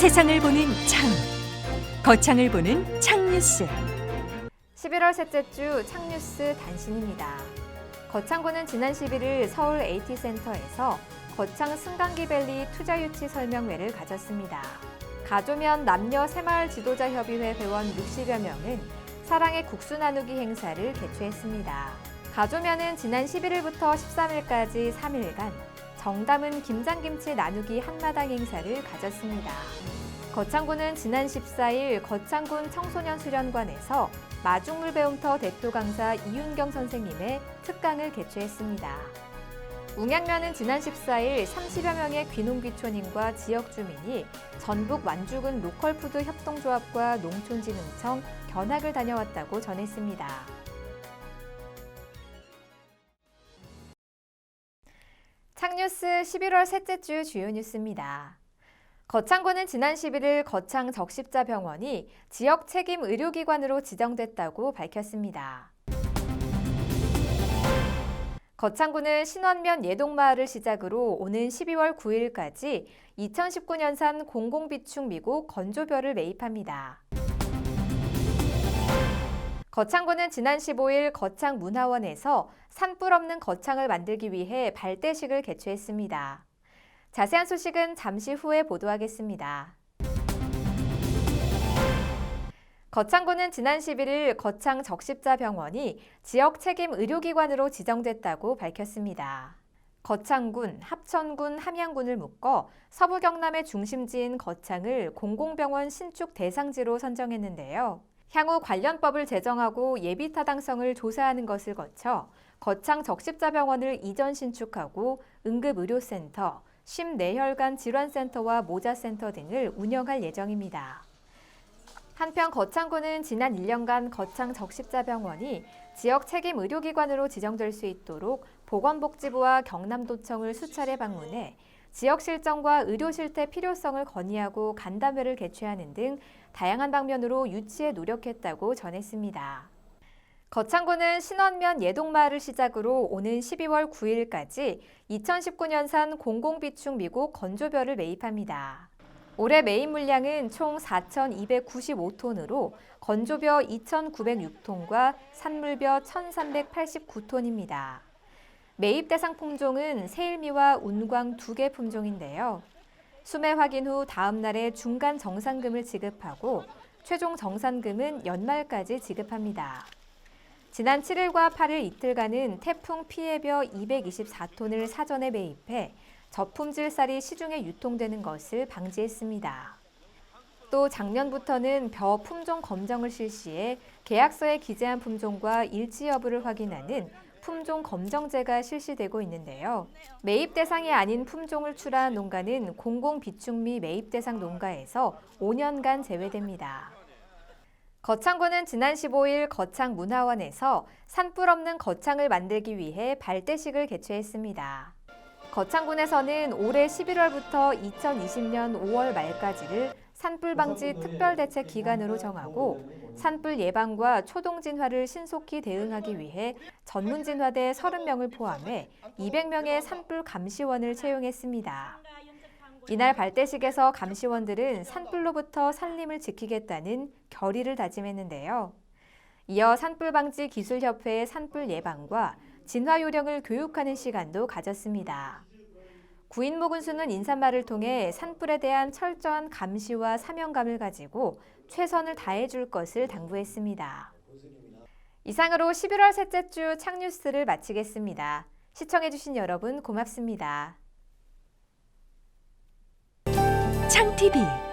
세상을 보는 창, 거창을 보는 창뉴스. 11월 셋째 주 창뉴스 단신입니다. 거창구는 지난 11일 서울 AT센터에서 거창 승강기밸리 투자유치 설명회를 가졌습니다. 가조면 남녀 새마을 지도자협의회 회원 60여 명은 사랑의 국수 나누기 행사를 개최했습니다. 가조면은 지난 11일부터 13일까지 3일간 정담은 김장김치 나누기 한마당 행사를 가졌습니다. 거창구는 지난 14일 거창군 청소년 수련관에서 마중물 배움터 대표 강사 이윤경 선생님의 특강을 개최했습니다. 웅양면은 지난 14일 30여 명의 귀농귀촌인과 지역 주민이 전북 완주군 로컬푸드 협동조합과 농촌진흥청 견학을 다녀왔다고 전했습니다. 창뉴스 11월 셋째 주 주요 뉴스입니다. 거창구는 지난 11일 거창 적십자병원이 지역 책임 의료기관으로 지정됐다고 밝혔습니다. 거창구는 신원면 예동마을을 시작으로 오는 12월 9일까지 2019년산 공공비축 미국 건조벼를 매입합니다. 거창구는 지난 15일 거창문화원에서 산불 없는 거창을 만들기 위해 발대식을 개최했습니다. 자세한 소식은 잠시 후에 보도하겠습니다. 거창구는 지난 11일 거창 적십자병원이 지역 책임 의료기관으로 지정됐다고 밝혔습니다. 거창군, 합천군, 함양군을 묶어 서부 경남의 중심지인 거창을 공공병원 신축 대상지로 선정했는데요. 향후 관련법을 제정하고 예비 타당성을 조사하는 것을 거쳐 거창 적십자병원을 이전 신축하고 응급의료센터, 심내혈관 질환센터와 모자센터 등을 운영할 예정입니다. 한편 거창구는 지난 1년간 거창 적십자병원이 지역 책임 의료기관으로 지정될 수 있도록 보건복지부와 경남도청을 수차례 방문해 지역 실정과 의료 실태 필요성을 건의하고 간담회를 개최하는 등 다양한 방면으로 유치에 노력했다고 전했습니다. 거창구는 신원면 예동마을을 시작으로 오는 12월 9일까지 2019년산 공공비축 미국 건조벼를 매입합니다. 올해 매입 물량은 총 4,295톤으로 건조벼 2,906톤과 산물벼 1,389톤입니다. 매입 대상 품종은 세일미와 운광 2개 품종인데요. 수매 확인 후 다음 날에 중간 정산금을 지급하고 최종 정산금은 연말까지 지급합니다. 지난 7일과 8일 이틀간은 태풍 피해벼 224톤을 사전에 매입해 저품질 쌀이 시중에 유통되는 것을 방지했습니다. 또 작년부터는 벼 품종 검정을 실시해 계약서에 기재한 품종과 일치 여부를 확인하는 품종 검정제가 실시되고 있는데요. 매입 대상이 아닌 품종을 출하한 농가는 공공비축미 매입 대상 농가에서 5년간 제외됩니다. 거창구는 지난 15일 거창문화원에서 산불 없는 거창을 만들기 위해 발대식을 개최했습니다. 거창군에서는 올해 11월부터 2020년 5월 말까지를 산불 방지 특별대책 기간으로 정하고 산불 예방과 초동 진화를 신속히 대응하기 위해 전문 진화대 30명을 포함해 200명의 산불 감시원을 채용했습니다. 이날 발대식에서 감시원들은 산불로부터 산림을 지키겠다는 결의를 다짐했는데요. 이어 산불방지기술협회의 산불 예방과 진화 요령을 교육하는 시간도 가졌습니다. 구인모 군수는 인사말을 통해 산불에 대한 철저한 감시와 사명감을 가지고 최선을 다해줄 것을 당부했습니다. 이상으로 11월 셋째 주 창뉴스를 마치겠습니다. 시청해주신 여러분 고맙습니다. 창TV